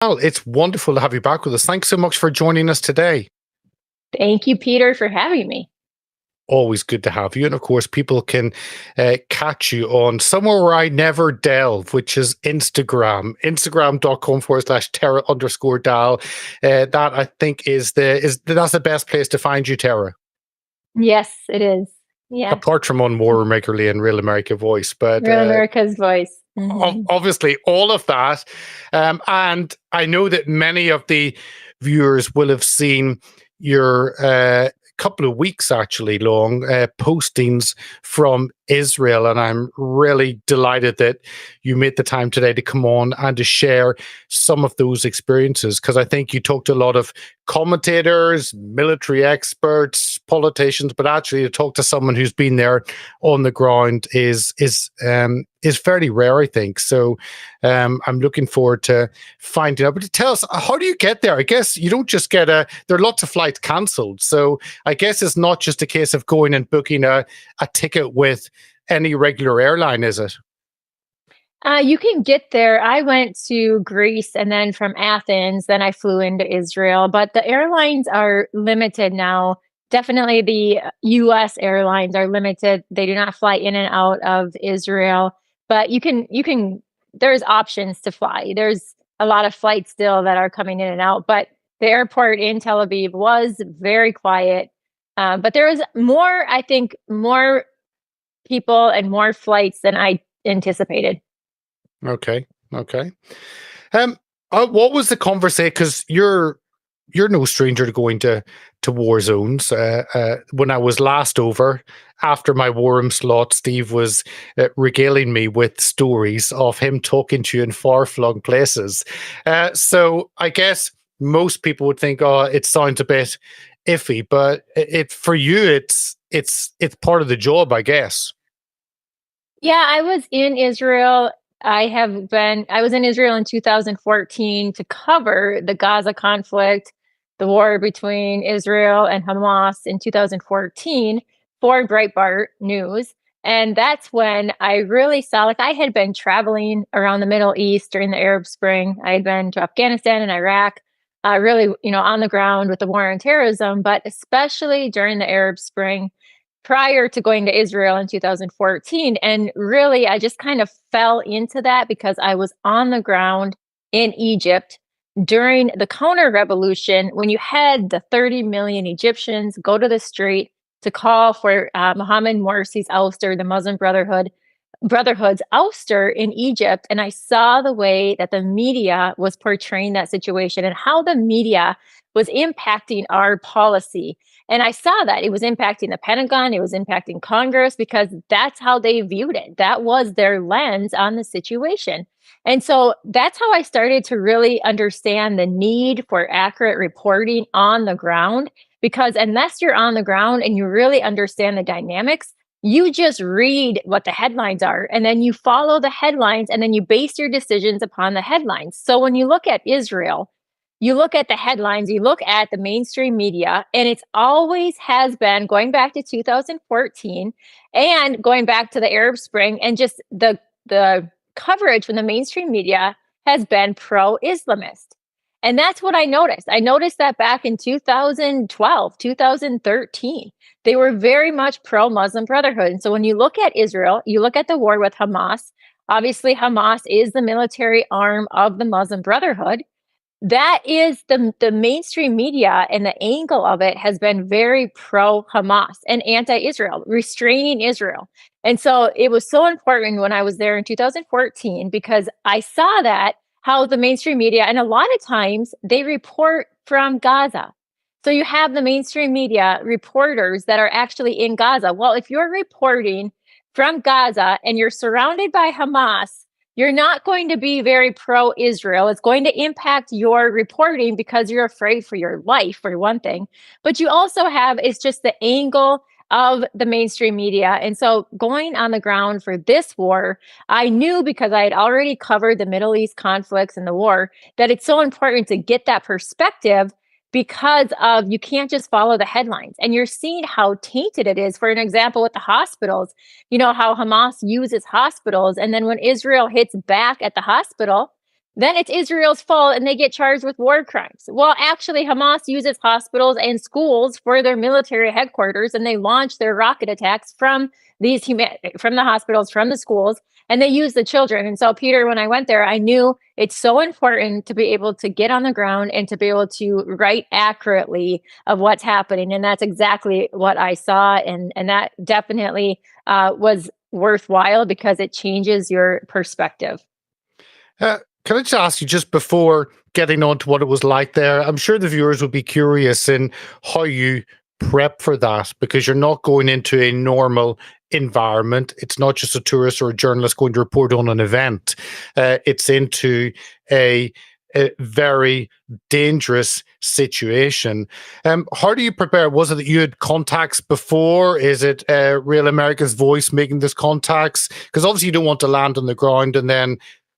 Well, it's wonderful to have you back with us. Thanks so much for joining us today. Thank you, Peter, for having me. Always good to have you. And of course, people can catch you on somewhere where I never delve, which is Instagram, instagram.com/, Tera underscore Dahl. That I think that's the best place to find you, Tera. Yes, it is. Yes. Apart from on WarRoom regularly and Real America Voice. But Real America's Voice. obviously all of that. And I know that many of the viewers will have seen your couple of weeks actually long postings from Israel. And I'm really delighted that you made the time today to come on and to share some of those experiences, because I think you talked to a lot of commentators, military experts, politicians, but actually to talk to someone who's been there on the ground is fairly rare, I think. So I'm looking forward to finding out. But tell us, how do you get there? I guess you don't just get there are lots of flights cancelled. So I guess it's not just a case of going and booking a ticket with any regular airline, is it? You can get there. I went to Greece and then from Athens, then I flew into Israel. But the airlines are limited now. Definitely the US airlines are limited. They do not fly in and out of Israel. But there's options to fly. There's a lot of flights still that are coming in and out. But the airport in Tel Aviv was very quiet. But there was more, I think, more people and more flights than I anticipated. Okay. Okay. Um, what was the conversation? Because you're no stranger to going to war zones. When I was last over, after my WarRoom slot, Steve was regaling me with stories of him talking to you in far-flung places. So I guess most people would think, oh, it sounds a bit iffy, but it for you, it's part of the job, I guess. Yeah, I was in Israel. I was in Israel in 2014 to cover the Gaza conflict, the war between Israel and Hamas in 2014 for Breitbart News. And that's when I really saw, like, I had been traveling around the Middle East during the Arab Spring. I had been to Afghanistan and Iraq, really, on the ground with the war on terrorism, but especially during the Arab Spring prior to going to Israel in 2014. And really, I just kind of fell into that because I was on the ground in Egypt during the counter revolution when you had the 30 million Egyptians go to the street to call for Mohammed Morsi's ouster, the Muslim Brotherhood's ouster in Egypt. And I saw the way that the media was portraying that situation and how the media was impacting our policy. And I saw that it was impacting the Pentagon, it was impacting Congress, because that's how they viewed it. That was their lens on the situation. And so that's how I started to really understand the need for accurate reporting on the ground. Because unless you're on the ground and you really understand the dynamics, you just read what the headlines are and then you follow the headlines and then you base your decisions upon the headlines. So when you look at Israel, you look at the headlines, you look at the mainstream media, and it's always has been going back to 2014 and going back to the Arab Spring, and just the coverage from the mainstream media has been pro-Islamist. And that's what I noticed. I noticed that back in 2012, 2013, they were very much pro-Muslim Brotherhood. And so when you look at Israel, you look at the war with Hamas. Obviously, Hamas is the military arm of the Muslim Brotherhood. That is the mainstream media, and the angle of it has been very pro Hamas and anti-Israel, restraining Israel. And so it was so important when I was there in 2014 because I saw that how the mainstream media, and a lot of times they report from Gaza. So you have the mainstream media reporters that are actually in Gaza. Well, if you're reporting from Gaza and you're surrounded by Hamas, you're not going to be very pro Israel. It's going to impact your reporting because you're afraid for your life, for one thing. But you also have, it's just the angle of the mainstream media. And so going on the ground for this war, I knew, because I had already covered the Middle East conflicts and the war, that it's so important to get that perspective, because of, you can't just follow the headlines. And you're seeing how tainted it is. For an example, with the hospitals, how Hamas uses hospitals. And then when Israel hits back at the hospital, then it's Israel's fault and they get charged with war crimes. Well, actually, Hamas uses hospitals and schools for their military headquarters, and they launch their rocket attacks from from the hospitals, from the schools, and they use the children. And so, Peter, when I went there, I knew it's so important to be able to get on the ground and to be able to write accurately of what's happening. And that's exactly what I saw, and that definitely was worthwhile because it changes your perspective. Can I just ask you, just before getting on to what it was like there, I'm sure the viewers would be curious in how you prep for that, because you're not going into a normal environment. It's not just a tourist or a journalist going to report on an event. It's into a very dangerous situation. How do you prepare? Was it that you had contacts before? Is it Real America's Voice making those contacts? Because obviously you don't want to land on the ground and then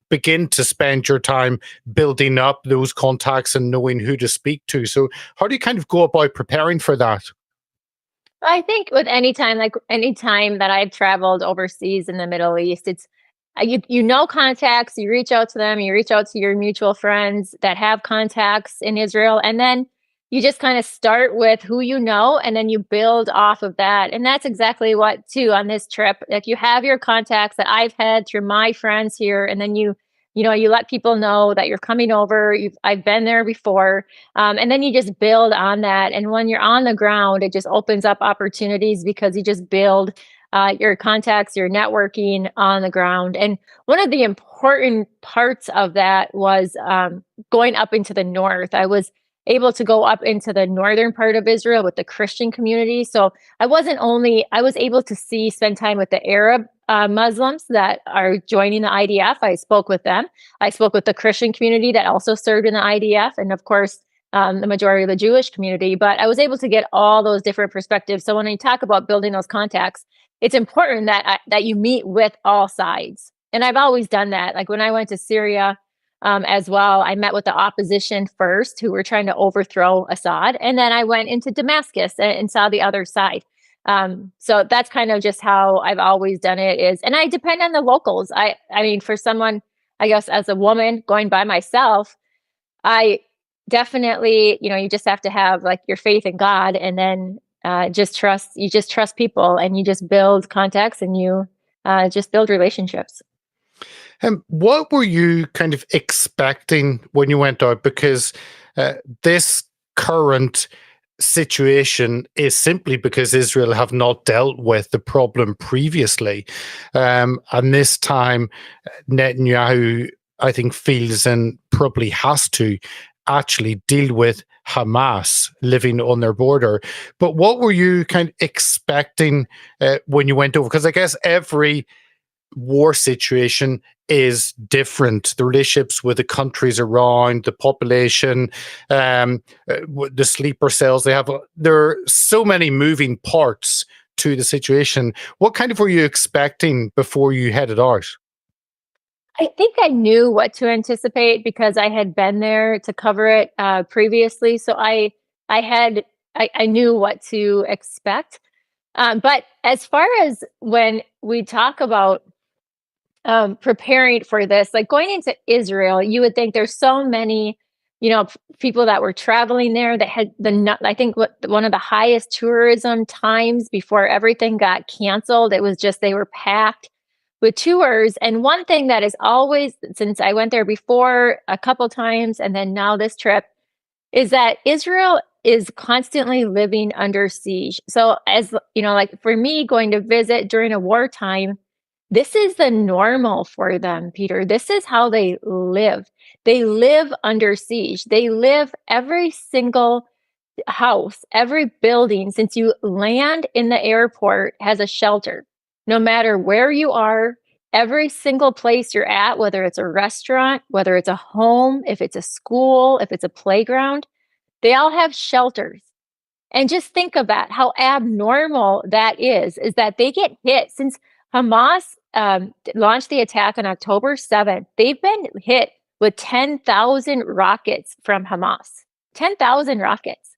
begin to spend your time building up those contacts and knowing who to speak to. So how do you kind of go about preparing for that? I think with any time that I've traveled overseas in the Middle East, it's you know contacts, you reach out to them, you reach out to your mutual friends that have contacts in Israel, and then you just kind of start with who you know, and then you build off of that. And that's exactly what too on this trip. Like you have your contacts that I've had through my friends here, and then you let people know that you're coming over. I've been there before, and then you just build on that. And when you're on the ground, it just opens up opportunities because you just build your contacts, your networking on the ground. And one of the important parts of that was going up into the north. I was able to go up into the northern part of Israel with the Christian community. So I was able to spend time with the Arab Muslims that are joining the IDF. I spoke with them. I spoke with the Christian community that also served in the IDF, and of course, the majority of the Jewish community. But I was able to get all those different perspectives. So when I talk about building those contacts, it's important that you meet with all sides. And I've always done that. Like when I went to Syria, as well, I met with the opposition first, who were trying to overthrow Assad, and then I went into Damascus and saw the other side. So that's kind of just how I've always done it. And I depend on the locals. I mean, for someone, I guess, as a woman going by myself, I definitely, you just have to have like your faith in God, and then you just trust people, and you just build contacts, and you just build relationships. What were you kind of expecting when you went out? Because this current situation is simply because Israel have not dealt with the problem previously. And this time, Netanyahu, I think, feels and probably has to actually deal with Hamas living on their border. But what were you kind of expecting when you went over? Because I guess every war situation is different. The relationships with the countries around, the population, the sleeper cells they have. There are so many moving parts to the situation. What kind of were you expecting before you headed out? I think I knew what to anticipate because I had been there to cover it previously. So I knew what to expect. But as far as when we talk about preparing for this, like going into Israel, you would think there's so many, people that were traveling there that had I think one of the highest tourism times before everything got canceled. It was just, they were packed with tours. And one thing that is always, since I went there before a couple times, and then now this trip, is that Israel is constantly living under siege. So as like for me going to visit during a wartime, this is the normal for them, Peter. This is how they live. They live under siege. They live, every single house, every building, since you land in the airport, has a shelter. No matter where you are, every single place you're at, whether it's a restaurant, whether it's a home, if it's a school, if it's a playground, they all have shelters. And just think of that, how abnormal that is that they get hit. Since Hamas launched the attack on October 7th, they've been hit with 10,000 rockets from Hamas. 10,000 rockets.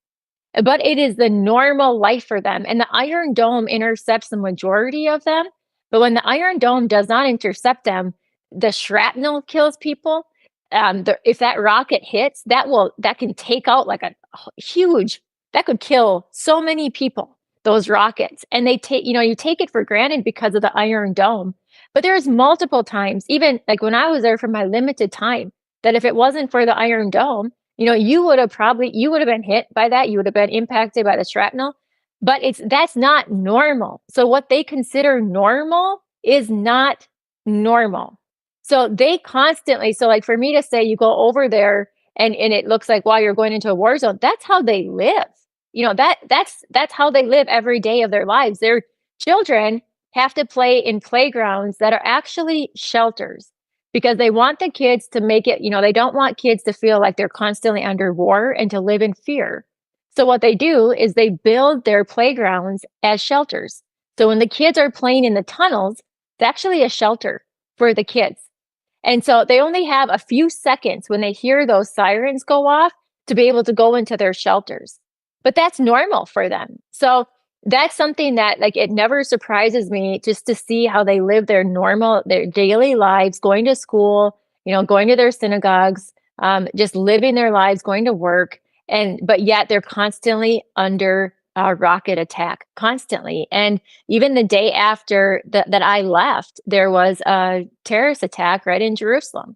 But it is the normal life for them. And the Iron Dome intercepts the majority of them. But when the Iron Dome does not intercept them, the shrapnel kills people. if that rocket hits, that can take out like a huge, that could kill so many people, those rockets. And they take, you take it for granted because of the Iron Dome. But there's multiple times, even like when I was there for my limited time, that if it wasn't for the Iron Dome, you would have been hit by that. You would have been impacted by the shrapnel. But that's not normal. So what they consider normal is not normal. So they constantly, so like for me to say you go over there and it looks like, wow, you're going into a war zone, that's how they live. That's how they live every day of their lives. Their children have to play in playgrounds that are actually shelters because they want the kids to make it, they don't want kids to feel like they're constantly under war and to live in fear. So what they do is they build their playgrounds as shelters. So when the kids are playing in the tunnels, it's actually a shelter for the kids. And so they only have a few seconds when they hear those sirens go off to be able to go into their shelters. But that's normal for them. So that's something that like it never surprises me just to see how they live their daily lives, going to school, going to their synagogues, just living their lives, going to work. But yet they're constantly under a rocket attack, constantly. And even the day after that I left, there was a terrorist attack right in Jerusalem.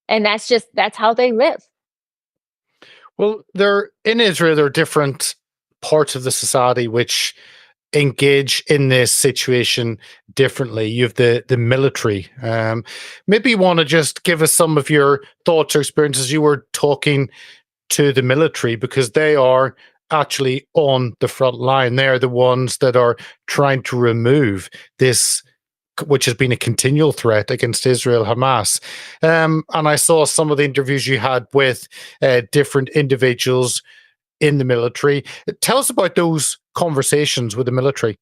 And that's how they live. Well, there in Israel, there are different parts of the society which engage in this situation differently. You have the military. Maybe you want to just give us some of your thoughts or experiences. You were talking to the military because they are actually on the front line. They're the ones that are trying to remove this, which has been a continual threat against Israel, Hamas. And I saw some of the interviews you had with different individuals in the military. Tell us about those conversations with the military.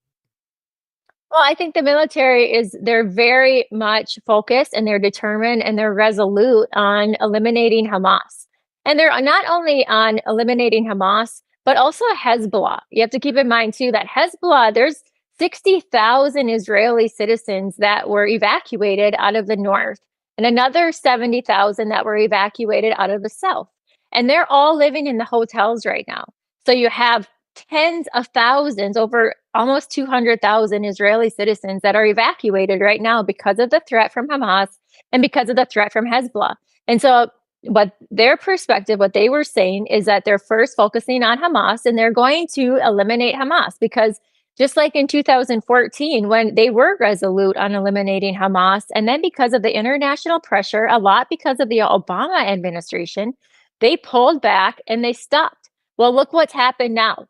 Well, I think the military they're very much focused and they're determined and they're resolute on eliminating Hamas. And they're not only on eliminating Hamas, but also Hezbollah. You have to keep in mind too that Hezbollah, there's 60,000 Israeli citizens that were evacuated out of the north and another 70,000 that were evacuated out of the south. And they're all living in the hotels right now. So you have tens of thousands, over almost 200,000 Israeli citizens that are evacuated right now because of the threat from Hamas and because of the threat from Hezbollah. And so what their perspective, what they were saying is that they're first focusing on Hamas and they're going to eliminate Hamas because just like in 2014, when they were resolute on eliminating Hamas, and then because of the international pressure, a lot because of the Obama administration, they pulled back and they stopped. Well, look what's happened now.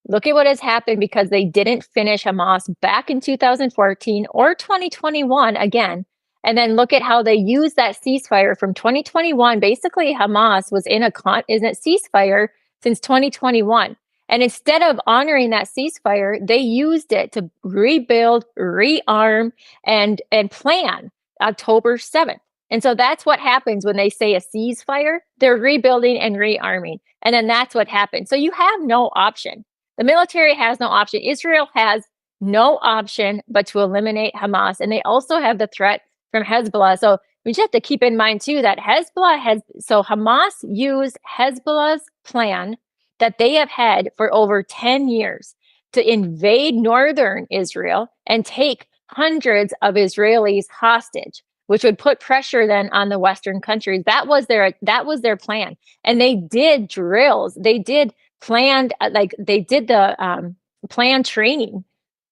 Look at what has happened because they didn't finish Hamas back in 2014 or 2021 again. And then look at how they used that ceasefire from 2021. Basically, Hamas was in a ceasefire since 2021. And instead of honoring that ceasefire, they used it to rebuild, rearm, and plan October 7th. And so that's what happens when they say a ceasefire. They're rebuilding and rearming. And then that's what happens. So you have no option. The military has no option. Israel has no option but to eliminate Hamas. And they also have the threat from Hezbollah. So we just have to keep in mind too that Hamas used Hezbollah's plan that they have had for over 10 years to invade northern Israel and take hundreds of Israelis hostage, which would put pressure then on the Western countries. That was their plan. And they did drills. They did the planned training.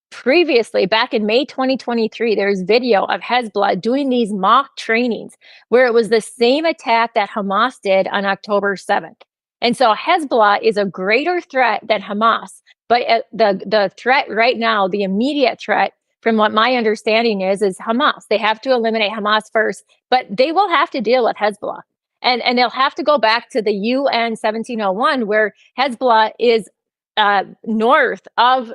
Previously, back in May 2023, there's video of Hezbollah doing these mock trainings where it was the same attack that Hamas did on October 7th. And so Hezbollah is a greater threat than Hamas. But the threat right now, the immediate threat, from what my understanding is Hamas. They have to eliminate Hamas first, but they will have to deal with Hezbollah. And they'll have to go back to the UN 1701, where Hezbollah is north of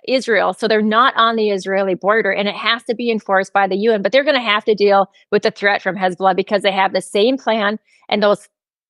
Israel. So they're not on the Israeli border, and it has to be enforced by the UN. But they're going to have to deal with the threat from Hezbollah because they have the same plan, and those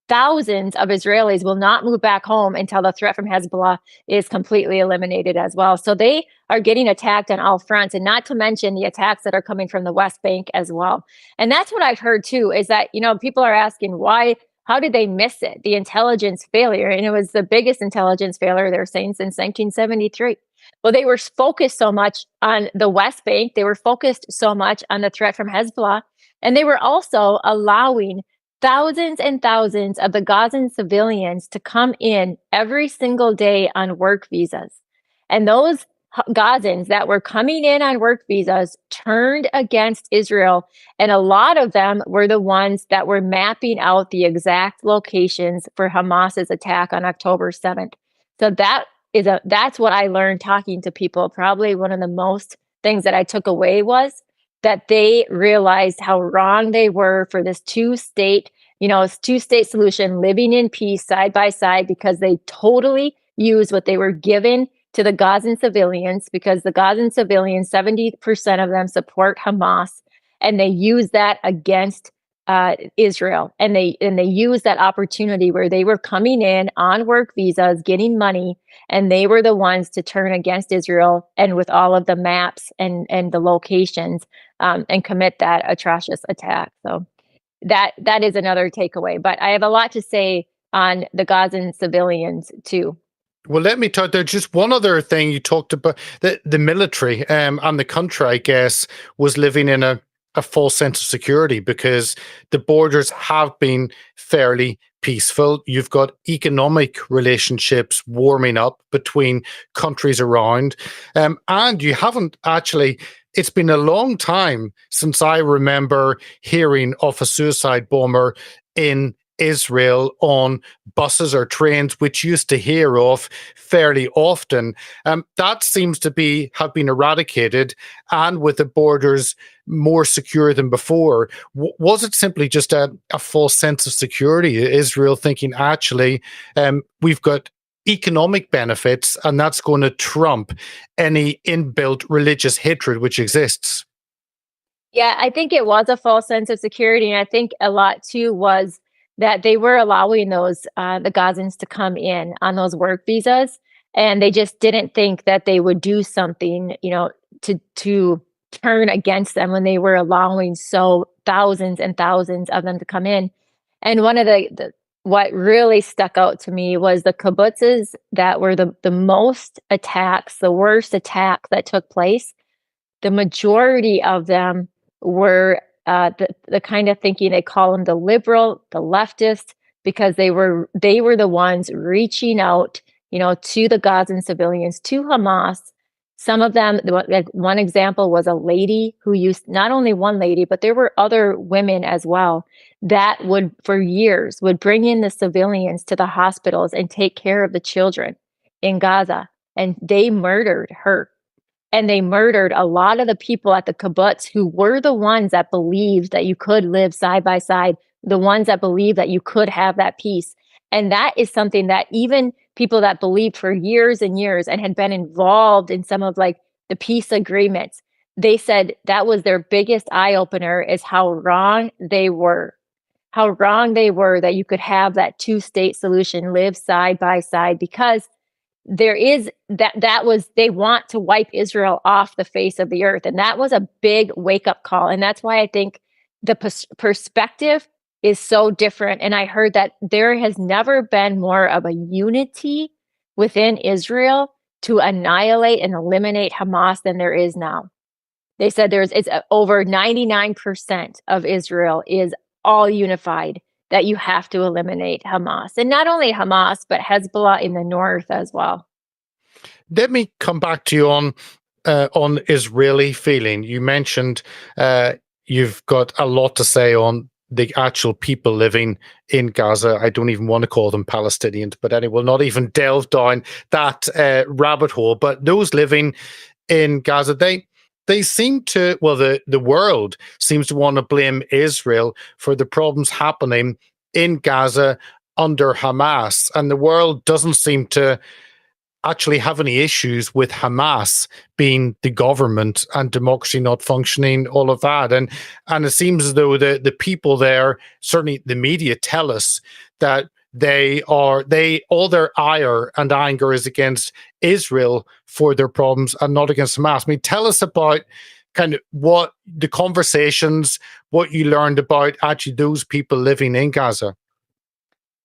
thousands of Israelis will not move back home until the threat from Hezbollah is completely eliminated as well. So they are getting attacked on all fronts, and not to mention the attacks that are coming from the West Bank as well. And that's what I've heard too, is that, people are asking why, how did they miss it? The intelligence failure. And it was the biggest intelligence failure, they're saying, since 1973. Well, they were focused so much on the West Bank. They were focused so much on the threat from Hezbollah. And they were also allowing thousands and thousands of the Gazan civilians to come in every single day on work visas. And those Gazans that were coming in on work visas turned against Israel. And a lot of them were the ones that were mapping out the exact locations for Hamas's attack on October 7th. So that's what I learned talking to people. Probably one of the most things that I took away was that they realized how wrong they were for this two-state solution, living in peace side by side, because they totally used what they were given to the Gazan civilians, because the Gazan civilians, 70% of them support Hamas, and they use that against Israel. And they use that opportunity where they were coming in on work visas, getting money, and they were the ones to turn against Israel, and with all of the maps and the locations, and commit that atrocious attack. So that is another takeaway. But I have a lot to say on the Gazan civilians too. Well, let me talk. There's just one other thing you talked about. The military and the country, I guess, was living in a false sense of security because the borders have been fairly peaceful. You've got economic relationships warming up between countries around. And you haven't actually, it's been a long time since I remember hearing of a suicide bomber in Israel on buses or trains, which used to hear of fairly often. That seems to have been eradicated, and with the borders more secure than before. Was it simply just a false sense of security? Israel thinking, actually, we've got economic benefits, and that's going to trump any inbuilt religious hatred which exists? Yeah, I think it was a false sense of security. And I think a lot too was that they were allowing the Gazans to come in on those work visas, and they just didn't think that they would do something, to turn against them when they were allowing thousands and thousands of them to come in. And one of what really stuck out to me was the kibbutzes that were the most attacks, the worst attacks that took place. The majority of them were the kind of thinking, they call them the liberal, the leftist, because they were the ones reaching out, to the Gazan civilians, to Hamas. Some of them, like one example was a lady who not only one lady, but there were other women as well that for years would bring in the civilians to the hospitals and take care of the children in Gaza. And they murdered her. And they murdered a lot of the people at the kibbutz who were the ones that believed that you could live side by side, the ones that believed that you could have that peace. And that is something that even people that believed for years and years and had been involved in some of like the peace agreements, they said that was their biggest eye opener, is how wrong they were. How wrong they were that you could have that two-state solution, live side by side, because there is they want to wipe Israel off the face of the earth. And that was a big wake-up call. And that's why I think the perspective is so different. And I heard that there has never been more of a unity within Israel to annihilate and eliminate Hamas than there is now. They said it's over 99% of Israel is all unified that you have to eliminate Hamas. And not only Hamas, but Hezbollah in the north as well. Let me come back to you on Israeli feeling. You mentioned you've got a lot to say on the actual people living in Gaza. I don't even want to call them Palestinians, but anyway, we'll not even delve down that rabbit hole. But those living in Gaza, they seem to, well, the world seems to want to blame Israel for the problems happening in Gaza under Hamas. And the world doesn't seem to actually have any issues with Hamas being the government and democracy not functioning, all of that. And it seems as though the people there, certainly the media, tell us that all their ire and anger is against Israel for their problems and not against Hamas. I mean, tell us about kind of what the conversations, what you learned about actually those people living in Gaza.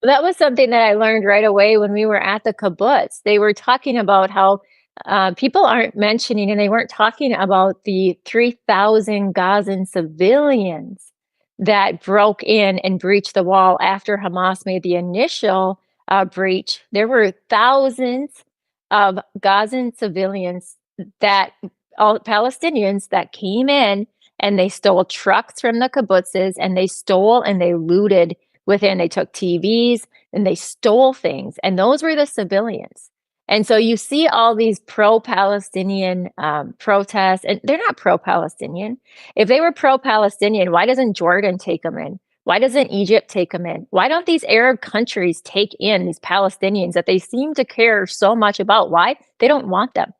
That was something that I learned right away when we were at the kibbutz. They were talking about how people aren't mentioning, and they weren't talking about the 3,000 Gazan civilians that broke in and breached the wall after Hamas made the initial breach. There were thousands of Gazan civilians that all Palestinians that came in, and they stole trucks from the kibbutzes, and they stole and they looted within. They took TVs and they stole things, and those were the civilians. And so you see all these pro-Palestinian protests, and they're not pro-Palestinian. If they were pro-Palestinian, why doesn't Jordan take them in? Why doesn't Egypt take them in? Why don't these Arab countries take in these Palestinians that they seem to care so much about? Why? They don't want them.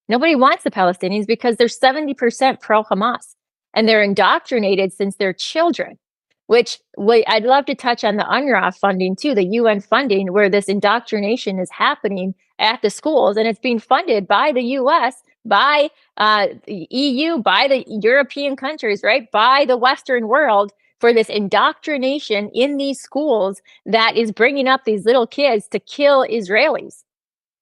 Nobody wants the Palestinians because they're 70% pro-Hamas, and they're indoctrinated since they're children. Which I'd love to touch on the UNRWA funding too, the UN funding, where this indoctrination is happening at the schools, and it's being funded by the US, by the EU, by the European countries, right? By the Western world for this indoctrination in these schools that is bringing up these little kids to kill Israelis.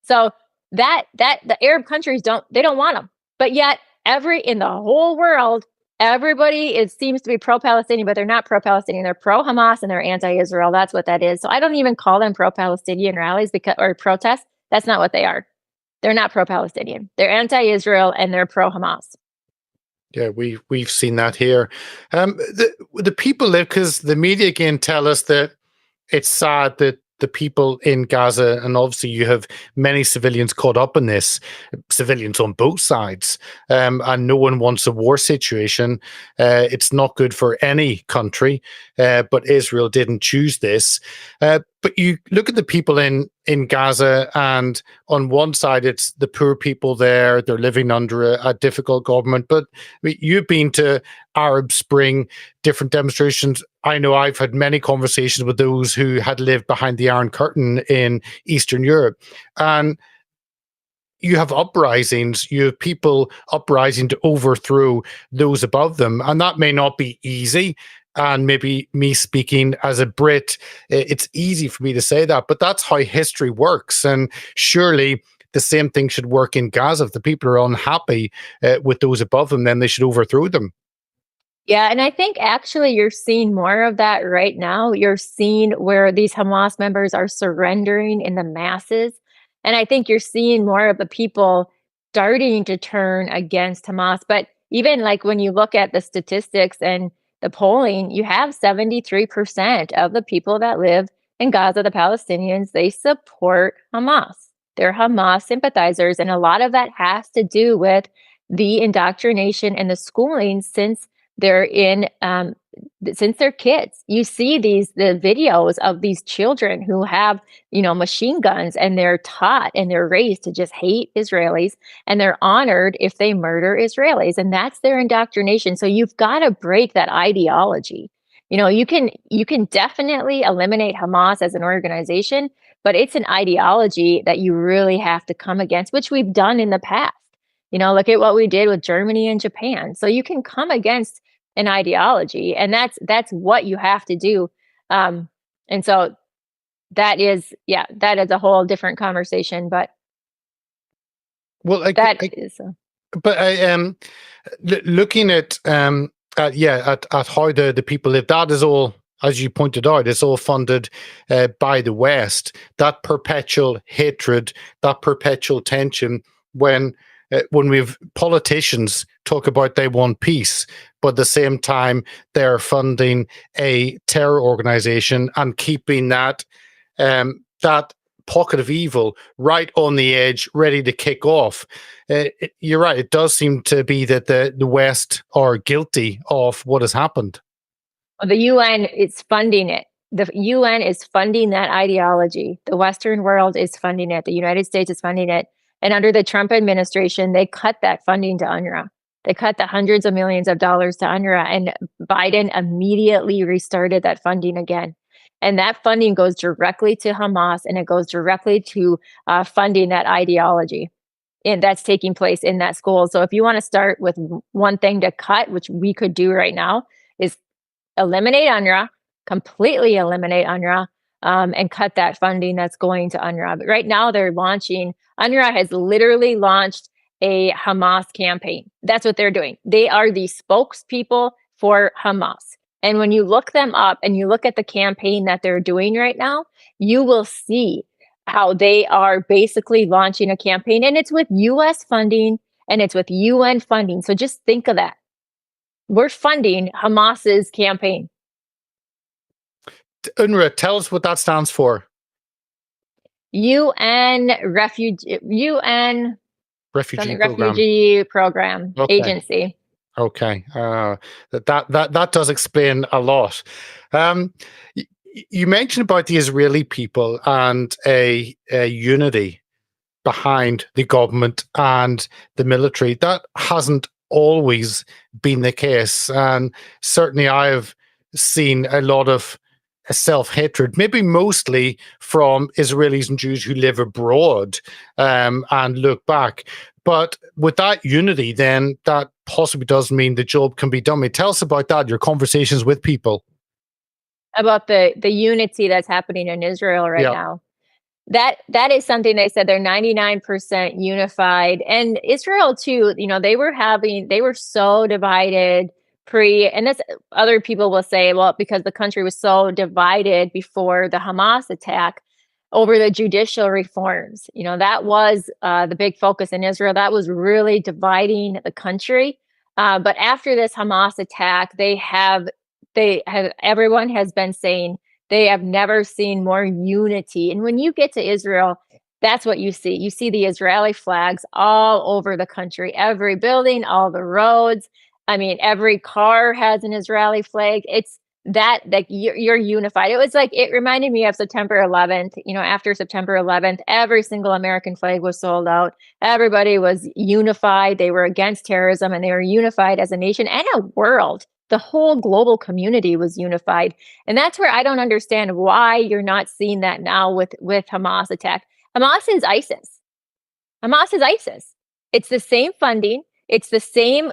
So that the Arab countries don't want them, but yet in the whole world, everybody seems to be pro-Palestinian, but they're not pro-Palestinian. They're pro-Hamas and they're anti-Israel. That's what that is. So I don't even call them pro-Palestinian rallies or protests. That's not what they are. They're not pro-Palestinian. They're anti-Israel and they're pro-Hamas. Yeah, we've seen that here. The people live, because the media again tell us that it's sad that the people in Gaza, and obviously you have many civilians caught up in this, civilians on both sides, and no one wants a war situation. It's not good for any country, but Israel didn't choose this. But you look at the people in Gaza, and on one side, it's the poor people there. They're living under a difficult government. But you've been to Arab Spring, different demonstrations. I know I've had many conversations with those who had lived behind the Iron Curtain in Eastern Europe. And you have uprisings, you have people uprising to overthrow those above them. And that may not be easy. And maybe me speaking as a Brit, it's easy for me to say that, but that's how history works. And surely the same thing should work in Gaza. If the people are unhappy with those above them, then they should overthrow them. Yeah, and I think actually you're seeing more of that right now. You're seeing where these Hamas members are surrendering in the masses. And I think you're seeing more of the people starting to turn against Hamas. But even like when you look at the statistics and the polling, you have 73% of the people that live in Gaza, the Palestinians, they support Hamas. They're Hamas sympathizers. And a lot of that has to do with the indoctrination and the schooling since they're since they're kids. You see the videos of these children who have, machine guns, and they're taught and they're raised to just hate Israelis, and they're honored if they murder Israelis, and that's their indoctrination. So you've got to break that ideology. You can definitely eliminate Hamas as an organization, but it's an ideology that you really have to come against, which we've done in the past. Look at what we did with Germany and Japan. So you can come against an ideology, and that's what you have to do. And so that is a whole different conversation. But But I am looking at how the people live. That is all, as you pointed out, it's all funded by the West. That perpetual hatred, that perpetual tension, when we've politicians talk about they want peace, but at the same time they're funding a terror organization and keeping that pocket of evil right on the edge, ready to kick off. You're right. It does seem to be that the West are guilty of what has happened. The UN is funding it. The UN is funding that ideology. The Western world is funding it. The United States is funding it. And under the Trump administration, they cut that funding to UNRWA. They cut the hundreds of millions of dollars to UNRWA, and Biden immediately restarted that funding again. And that funding goes directly to Hamas, and it goes directly to funding that ideology. And that's taking place in that school. So if you want to start with one thing to cut, which we could do right now, is eliminate UNRWA, completely eliminate UNRWA, and cut that funding that's going to UNRWA. But right now UNRWA has literally launched a Hamas campaign. That's what they're doing. They are the spokespeople for Hamas. And when you look them up and you look at the campaign that they're doing right now, you will see how they are basically launching a campaign, and it's with US funding and it's with UN funding. So just think of that. We're funding Hamas's campaign. UNRWA, tell us what that stands for. UN Refugee Program Okay. Agency. Okay, that does explain a lot. You mentioned about the Israeli people and a unity behind the government and the military. That hasn't always been the case, and certainly I have seen a lot of self-hatred, maybe mostly from Israelis and Jews who live abroad and look back. But with that unity, then that possibly does mean the job can be done. Tell us about that, your conversations with people. About the unity that's happening in Israel right now. That is something they said they're 99% unified. And Israel too, they were so divided and this other people will say, well, because the country was so divided before the Hamas attack over the judicial reforms. That was the big focus in Israel. That was really dividing the country. But after this Hamas attack, everyone has been saying they have never seen more unity. And when you get to Israel, that's what you see. You see the Israeli flags all over the country, every building, all the roads. I mean, every car has an Israeli flag. It's that you're unified. It reminded me of September 11th. After September 11th, every single American flag was sold out. Everybody was unified. They were against terrorism, and they were unified as a nation and a world. The whole global community was unified. And that's where I don't understand why you're not seeing that now with Hamas attack. Hamas is ISIS. Hamas is ISIS. It's the same funding. It's the same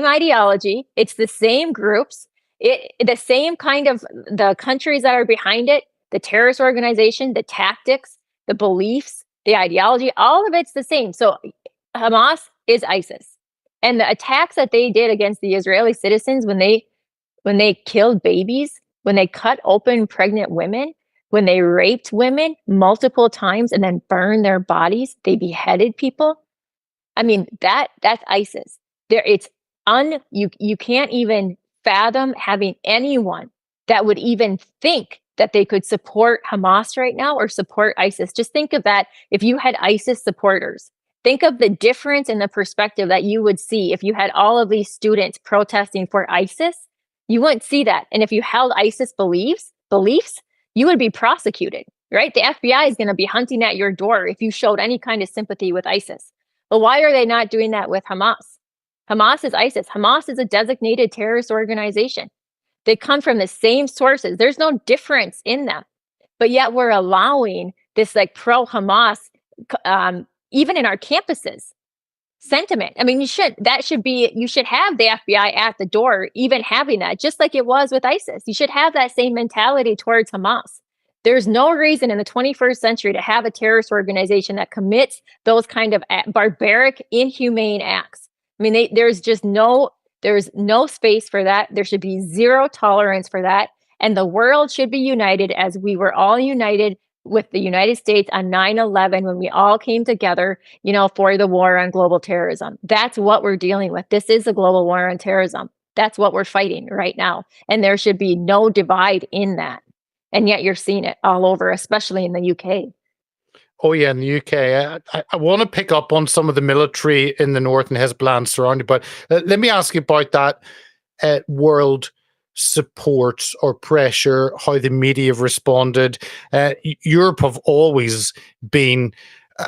ideology. It's the same groups. The same kind of the countries that are behind it, the terrorist organization, the tactics, the beliefs, the ideology, all of it's the same. So Hamas is ISIS. And the attacks that they did against the Israeli citizens when they killed babies, when they cut open pregnant women, when they raped women multiple times and then burned their bodies, they beheaded people. I mean, that's ISIS. You can't even fathom having anyone that would even think that they could support Hamas right now or support ISIS. Just think of that if you had ISIS supporters. Think of the difference in the perspective that you would see if you had all of these students protesting for ISIS. You wouldn't see that. And if you held ISIS beliefs, you would be prosecuted, right? The FBI is going to be hunting at your door if you showed any kind of sympathy with ISIS. But why are they not doing that with Hamas? Hamas is ISIS. Hamas is a designated terrorist organization. They come from the same sources. There's no difference in them. But yet we're allowing this pro-Hamas, even in our campuses, sentiment. I mean, you should have the FBI at the door, even having that, just like it was with ISIS. You should have that same mentality towards Hamas. There's no reason in the 21st century to have a terrorist organization that commits those kind of barbaric, inhumane acts. I mean, there's no space for that. There should be zero tolerance for that. And the world should be united as we were all united with the United States on 9/11 when we all came together, for the war on global terrorism. That's what we're dealing with. This is a global war on terrorism. That's what we're fighting right now. And there should be no divide in that. And yet you're seeing it all over, especially in the UK. Oh, yeah, in the UK. I want to pick up on some of the military in the north and Hezbollah and surrounding, but let me ask you about that world support or pressure, how the media have responded. Europe have always been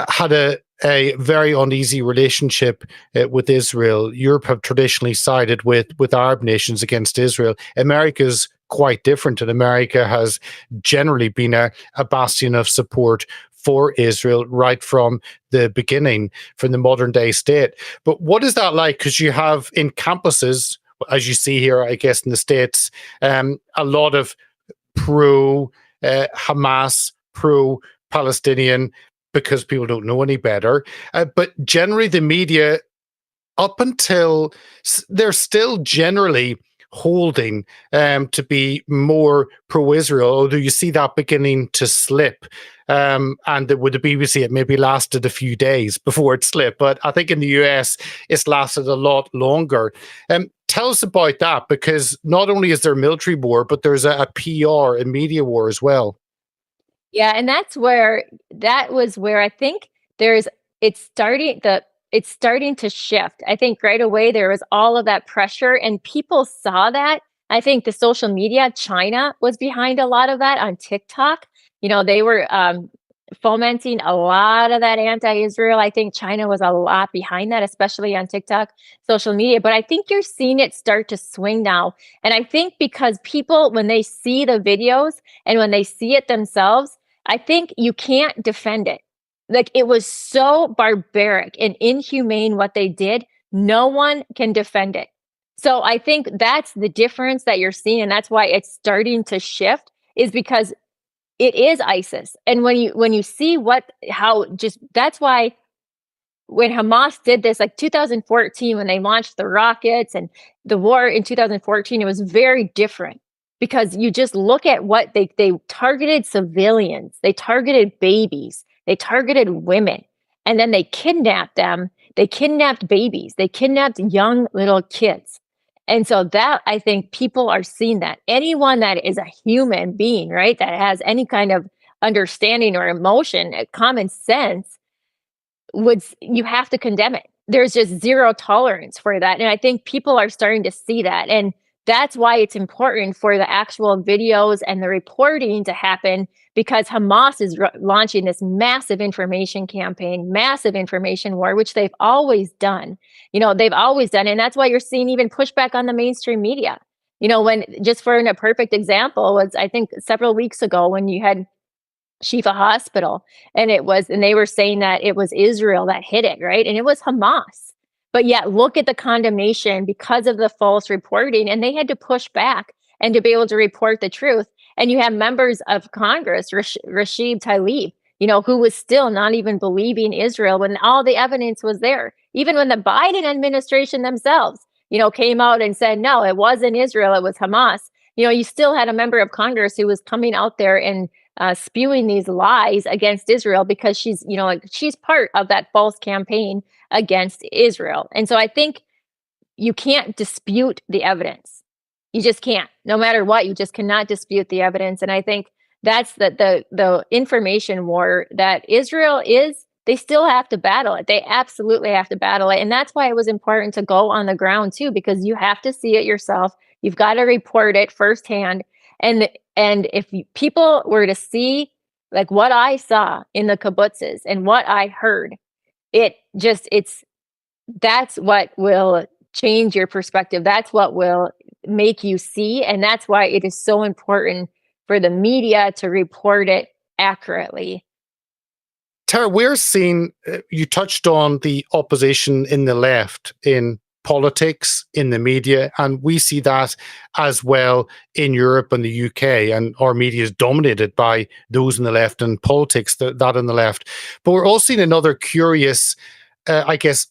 had a very uneasy relationship with Israel. Europe have traditionally sided with Arab nations against Israel. America's quite different, and America has generally been a bastion of support for Israel right from the beginning, from the modern day state. But what is that like? Because you have in campuses, as you see here, I guess in the States, a lot of pro Hamas, pro Palestinian, because people don't know any better. But generally, the media, up until they're still generally holding to be more pro-Israel, although you see that beginning to slip. And with the BBC, it maybe lasted a few days before it slipped. But I think in the US, it's lasted a lot longer. Tell us about that, because not only is there a military war, but there's a PR and media war as well. Yeah, and that was where I think it's starting to shift. I think right away there was all of that pressure and people saw that. I think the social media, China was behind a lot of that on TikTok. They were fomenting a lot of that anti-Israel. I think China was a lot behind that, especially on TikTok, social media. But I think you're seeing it start to swing now. And I think because people, when they see the videos and when they see it themselves, I think you can't defend it. Like, it was so barbaric and inhumane what they did. No one can defend it. So I think that's the difference that you're seeing. And that's why it's starting to shift, is because it is ISIS. And when you see that's why when Hamas did this, like 2014, when they launched the rockets and the war in 2014, it was very different, because you just look at what they targeted civilians, they targeted babies, they targeted women, and then they kidnapped them. They kidnapped babies, they kidnapped young little kids. And so that, I think people are seeing that. Anyone that is a human being, right, that has any kind of understanding or emotion, common sense, you have to condemn it. There's just zero tolerance for that. And I think people are starting to see that. And that's why it's important for the actual videos and the reporting to happen, because Hamas is launching this massive information campaign, massive information war, which they've always done. They've always done. And that's why you're seeing even pushback on the mainstream media. Just for a perfect example was, I think several weeks ago, when you had Shifa Hospital, and they were saying that it was Israel that hit it, right? And it was Hamas. But yet, look at the condemnation because of the false reporting, and they had to push back and to be able to report the truth. And you have members of Congress, Rashid Tlaib, who was still not even believing Israel when all the evidence was there. Even when the Biden administration themselves, came out and said, no, it wasn't Israel, it was Hamas. You still had a member of Congress who was coming out there and spewing these lies against Israel, because she's part of that false campaign against Israel. And so I think you can't dispute the evidence. You just can't. No matter what, you just cannot dispute the evidence. And I think that's the information war that Israel they still have to battle it. They absolutely have to battle it. And that's why it was important to go on the ground too, because you have to see it yourself. You've got to report it firsthand. And if people were to see like what I saw in the kibbutzes and what I heard, that's what will change your perspective. That's what will make you see. And that's why it is so important for the media to report it accurately. Tara, we're seeing, you touched on the opposition in the left in politics, in the media, and we see that as well in Europe and the UK, and our media is dominated by those in the left and politics, that in the left. But we're also seeing another curious, I guess,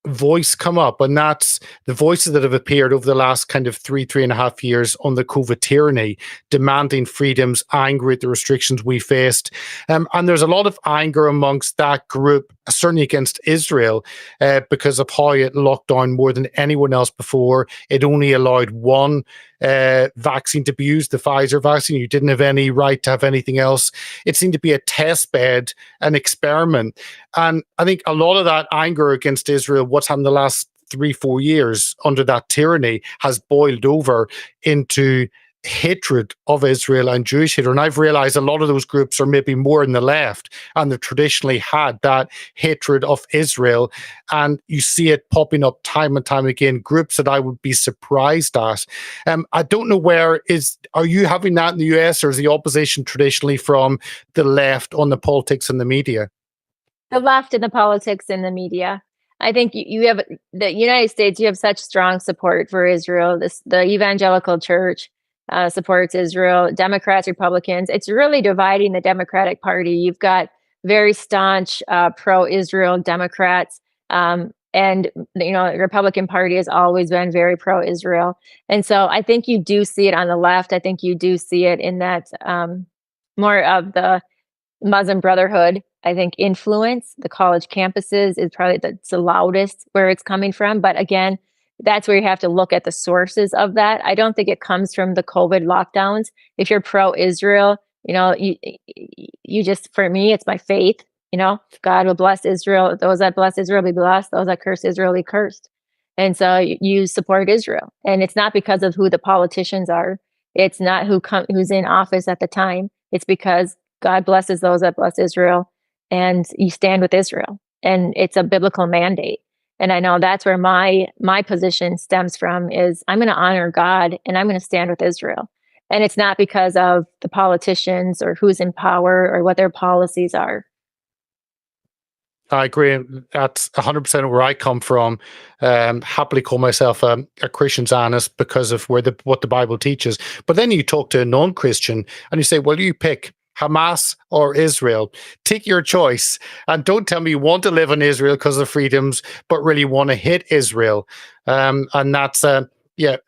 voice come up, and that's the voices that have appeared over the last kind of 3.5 years on the COVID tyranny, demanding freedoms, angry at the restrictions we faced. And there's a lot of anger amongst that group, certainly against Israel, because of how it locked down more than anyone else before. It only allowed one vaccine to be used, the Pfizer vaccine. You didn't have any right to have anything else. It seemed to be a test bed, an experiment. And I think a lot of that anger against Israel, what's happened the last 3-4 years under that tyranny has boiled over into hatred of Israel and Jewish hatred. And I've realized a lot of those groups are maybe more in the left, and they've traditionally had that hatred of Israel. And you see it popping up time and time again, groups that I would be surprised at. I don't know are you having that in the US, or is the opposition traditionally from the left on the politics and the media? The left and the politics and the media. I think you have the United States, you have such strong support for Israel. The evangelical church supports Israel, Democrats, Republicans. It's really dividing the Democratic Party. You've got very staunch pro-Israel Democrats, and the Republican Party has always been very pro-Israel. And so I think you do see it on the left. I think you do see it in that more of the Muslim Brotherhood. I think influence, the college campuses is probably the loudest where it's coming from. But again, that's where you have to look at the sources of that. I don't think it comes from the COVID lockdowns. If you're pro-Israel, you just, for me, it's my faith. God will bless Israel. Those that bless Israel be blessed. Those that curse Israel be cursed. And so you support Israel. And it's not because of who the politicians are. It's not who's in office at the time. It's because God blesses those that bless Israel, and you stand with Israel. And it's a biblical mandate. And I know that's where my position stems from, is I'm going to honor God and I'm going to stand with Israel. And it's not because of the politicians or who's in power or what their policies are. I agree. That's 100% where I come from. Happily call myself a Christian Zionist because of what the Bible teaches. But then you talk to a non-Christian and you say, well, you pick Hamas or Israel. Take your choice. And don't tell me you want to live in Israel because of freedoms, but really want to hit Israel. And that's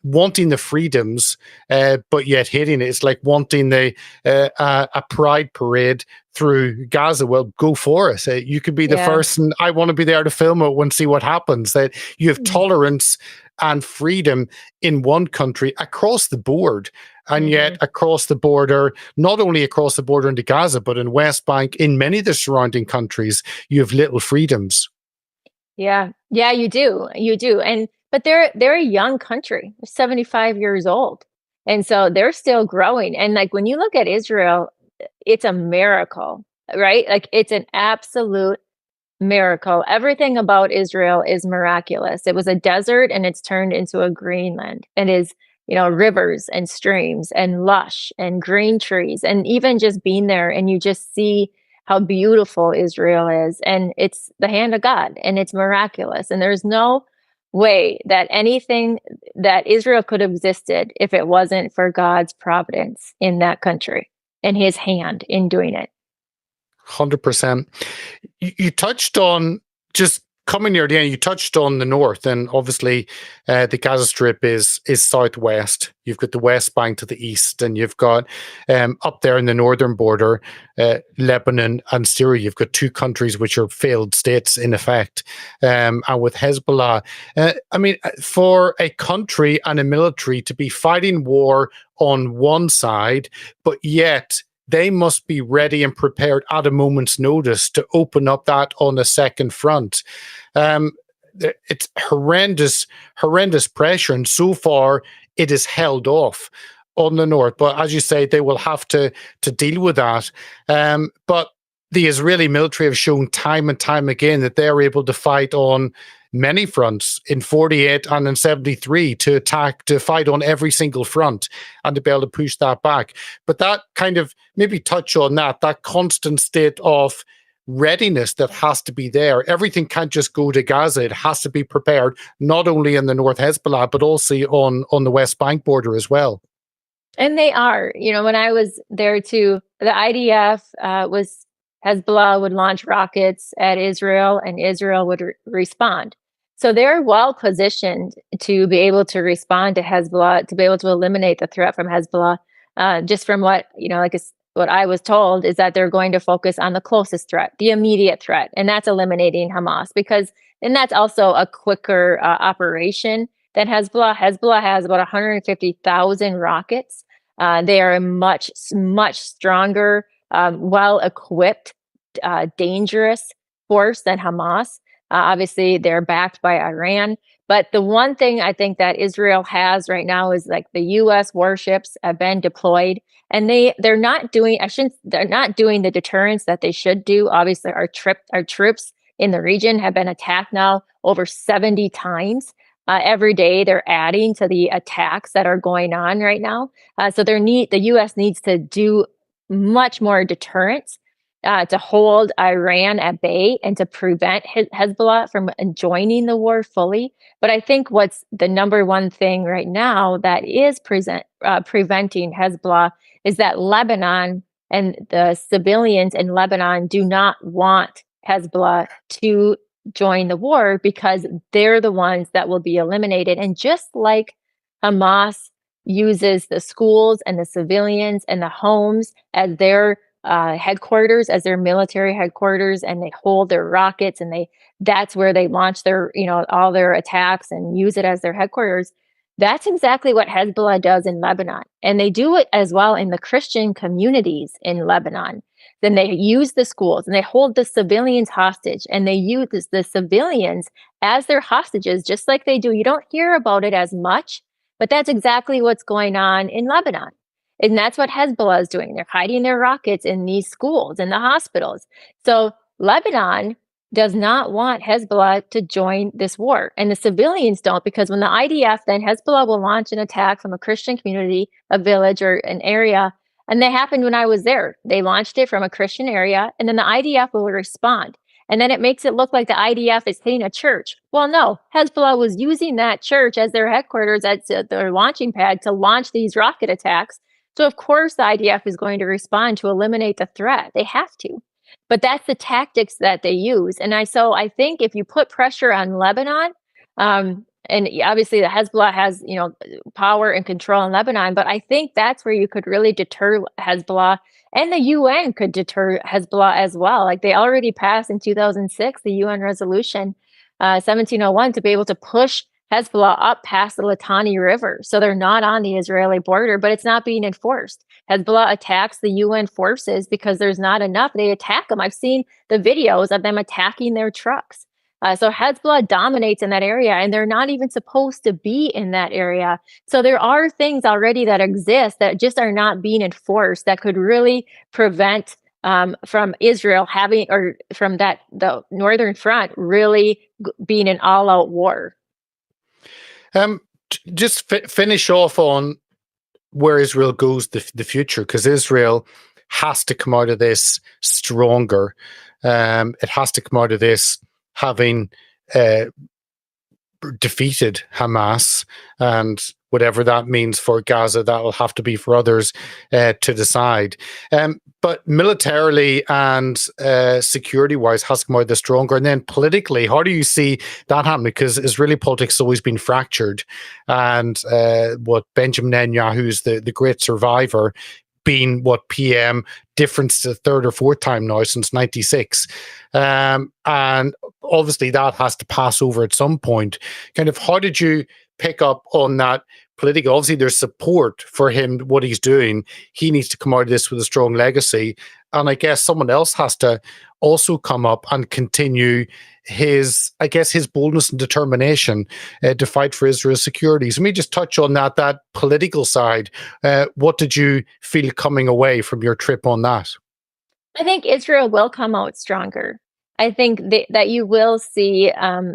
wanting the freedoms, but yet hating it. It's like wanting a pride parade through Gaza. Well, go for it. You could be the first, and I want to be there to film it and see what happens. That you have tolerance and freedom in one country across the board. And yet across the border, not only across the border into Gaza, but in West Bank, in many of the surrounding countries, you have little freedoms. Yeah, you do. But they're a young country. They're 75 years old. And so they're still growing. And like when you look at Israel, it's a miracle, right? Like it's an absolute miracle. Everything about Israel is miraculous. It was a desert and it's turned into a greenland, and is rivers and streams and lush and green trees, and even just being there and you just see how beautiful Israel is, and it's the hand of God and it's miraculous. And there's no way that anything that Israel could have existed if it wasn't for God's providence in that country and his hand in doing it. 100%. You touched on, just coming near the end, you touched on the north, and obviously the Gaza Strip is southwest. You've got the West Bank to the east, and you've got up there in the northern border, Lebanon and Syria. You've got two countries which are failed states in effect, and with Hezbollah. For a country and a military to be fighting war on one side, but yet they must be ready and prepared at a moment's notice to open up that on a second front. It's horrendous pressure, and so far it is held off on the north. But as you say, they will have to deal with that. But the Israeli military have shown time and time again that they're able to fight on many fronts in 48 and in 73 to fight on every single front and to be able to push that back. But that kind of, maybe touch on that constant state of readiness that has to be there. Everything can't just go to Gaza. It has to be prepared, not only in the North Hezbollah, but also on the West Bank border as well. And they are, when I was there too, the IDF Hezbollah would launch rockets at Israel and Israel would respond. So they're well positioned to be able to respond to Hezbollah, to be able to eliminate the threat from Hezbollah. Just from what, what I was told is that they're going to focus on the closest threat, the immediate threat, and that's eliminating Hamas, and that's also a quicker operation than Hezbollah. Hezbollah has about 150,000 rockets. They are a much, much stronger, well-equipped, dangerous force than Hamas. Obviously, they're backed by Iran. But the one thing I think that Israel has right now is like the U.S. warships have been deployed, and they're not doing. They're not doing the deterrence that they should do. Obviously, our troops in the region have been attacked now over 70 times. Every day they're adding to the attacks that are going on right now. So the U.S. needs to do much more deterrence to hold Iran at bay and to prevent Hezbollah from joining the war fully. But I think what's the number one thing right now that is preventing Hezbollah is that Lebanon and the civilians in Lebanon do not want Hezbollah to join the war because they're the ones that will be eliminated. And just like Hamas uses the schools and the civilians and the homes as their headquarters, as their military headquarters, and they hold their rockets, and that's where they launch their, all their attacks and use it as their headquarters. That's exactly what Hezbollah does in Lebanon. And they do it as well in the Christian communities in Lebanon. Then they use the schools and they hold the civilians hostage, and they use the civilians as their hostages, just like they do. You don't hear about it as much, but that's exactly what's going on in Lebanon. And that's what Hezbollah is doing. They're hiding their rockets in these schools, in the hospitals. So Lebanon does not want Hezbollah to join this war. And the civilians don't, because when the IDF, then Hezbollah will launch an attack from a Christian community, a village or an area. And that happened when I was there. They launched it from a Christian area, and then the IDF will respond. And then it makes it look like the IDF is hitting a church. Well, no, Hezbollah was using that church as their headquarters, as their launching pad to launch these rocket attacks. So of course the IDF is going to respond to eliminate the threat. They have to. But that's the tactics that they use. And I think if you put pressure on Lebanon, and obviously the Hezbollah has, power and control in Lebanon, but I think that's where you could really deter Hezbollah, and the UN could deter Hezbollah as well. Like they already passed in 2006, the UN resolution 1701 to be able to push Hezbollah up past the Litani River. So they're not on the Israeli border, but it's not being enforced. Hezbollah attacks the UN forces because there's not enough. They attack them. I've seen the videos of them attacking their trucks. So Hezbollah dominates in that area, and they're not even supposed to be in that area. So there are things already that exist that just are not being enforced that could really prevent from Israel having, or from the Northern Front really being an all-out war. Just finish off on where Israel goes the future, because Israel has to come out of this stronger. It has to come out of this having defeated Hamas, and whatever that means for Gaza, that will have to be for others to decide. But militarily and security-wise, has come out the stronger. And then politically, how do you see that happening? Because Israeli politics has always been fractured, and what Benjamin Netanyahu's the great survivor, being PM, difference to third or fourth time now since '96. And obviously that has to pass over at some point. Kind of, how did you pick up on that politically? Obviously there's support for him, what he's doing. He needs to come out of this with a strong legacy. And I guess someone else has to also come up and continue his boldness and determination to fight for Israel's security. So let me just touch on that political side. What did you feel coming away from your trip on that? I think Israel will come out stronger. I think that you will see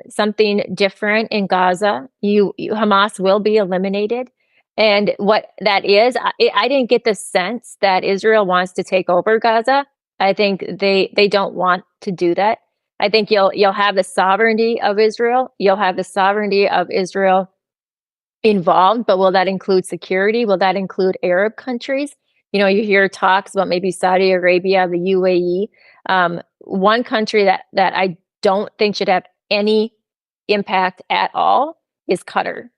something different in Gaza. Hamas will be eliminated. And what that is, I didn't get the sense that Israel wants to take over Gaza. I think they don't want to do that. I think you'll have the sovereignty of Israel. You'll have the sovereignty of Israel involved, but will that include security? Will that include Arab countries? You hear talks about maybe Saudi Arabia, the UAE. One country that I don't think should have any impact at all is Qatar.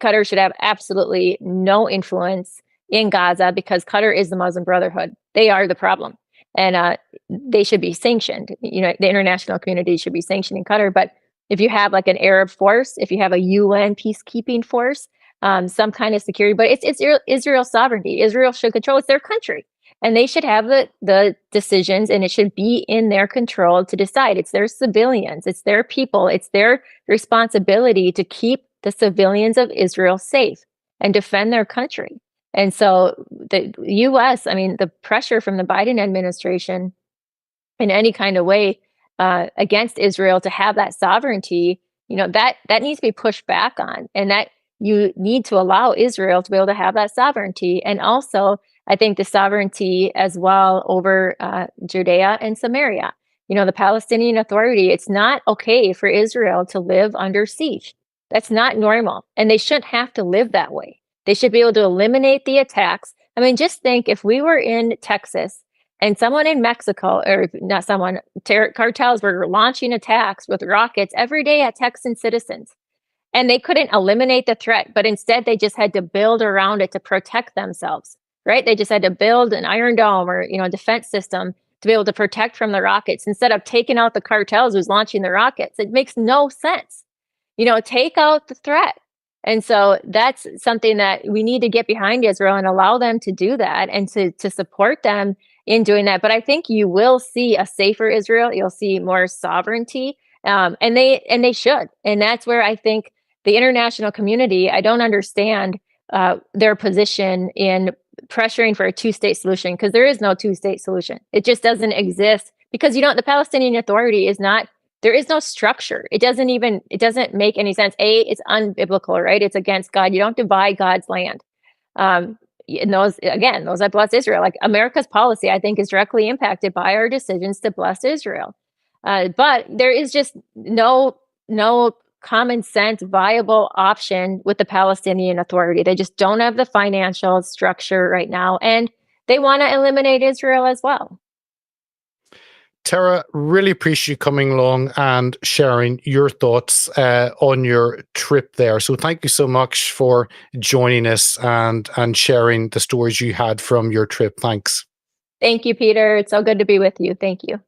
Qatar should have absolutely no influence in Gaza because Qatar is the Muslim Brotherhood. They are the problem. And they should be sanctioned. The international community should be sanctioning Qatar. But if you have like an Arab force, if you have a UN peacekeeping force, some kind of security, but it's Israel's sovereignty. Israel should control. It's their country. And they should have the decisions, and it should be in their control to decide. It's their civilians, it's their people, it's their responsibility to keep the civilians of Israel safe and defend their country. And so the US, I mean, the pressure from the Biden administration in any kind of way against Israel to have that sovereignty, that needs to be pushed back on, and that you need to allow Israel to be able to have that sovereignty. And also, I think the sovereignty as well over Judea and Samaria. The Palestinian Authority, it's not okay for Israel to live under siege. That's not normal. And they shouldn't have to live that way. They should be able to eliminate the attacks. I mean, just think if we were in Texas and someone in Mexico, or not someone, cartels were launching attacks with rockets every day at Texan citizens, and they couldn't eliminate the threat, but instead they just had to build around it to protect themselves, right? They just had to build an Iron Dome or, defense system to be able to protect from the rockets instead of taking out the cartels who's launching the rockets. It makes no sense. Take out the threat. And so that's something that we need to get behind Israel and allow them to do that, and to support them in doing that. But I think you will see a safer Israel. You'll see more sovereignty, and they should. And that's where I think the international community, I don't understand their position in pressuring for a two-state solution, because there is no two-state solution. It just doesn't exist, because the Palestinian Authority is not. There is no structure. It doesn't make any sense. It's unbiblical, right? It's against God. You don't divide God's land. And those that bless Israel, like America's policy, I think is directly impacted by our decisions to bless Israel. But there is just no common sense viable option with the Palestinian Authority. They just don't have the financial structure right now, and they want to eliminate Israel as well. Tera, really appreciate you coming along and sharing your thoughts on your trip there. So thank you so much for joining us and sharing the stories you had from your trip. Thanks. Thank you, Peter. It's so good to be with you. Thank you.